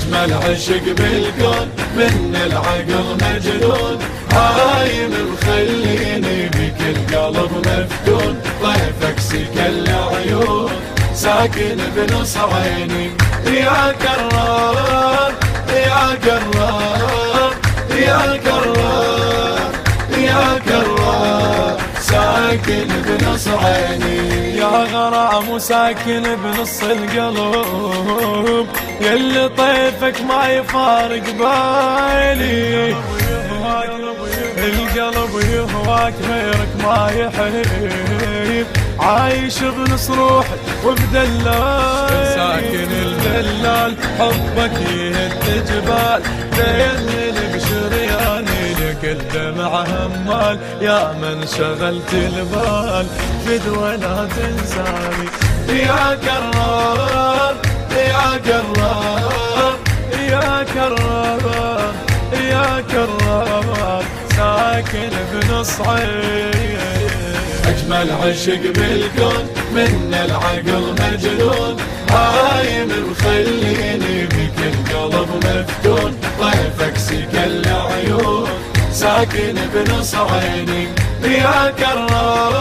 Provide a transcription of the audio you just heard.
أجمل عشق بالكون من العقل مجنون، هايم مخليني بكل قلب مفتون. طيفك سكل عيون ساكن بنص عيني، يا كرار يا كرار يا كرار يا كرار، ساكن بنص عيني. يا غرام ساكن بنص القلب، يلي طيفك ما يفارق بالي. القلب يهواك غيرك ما يحب، عايش بنص روحي وبدلال. ساكن الدلال حبك يهد جبال، ديني بشرياني لك الدمع همال. يا من شغلت البال فدوى لا تنساني، يا كرار يا كرار يا كرار يا كرار، ساكن بنص عيني. أجمل عشق بالكون من العقل مجنون، هايم مخليني بكل قلب مفتون. طيفك سكل عيون ساكن بنص عيني، يا كرار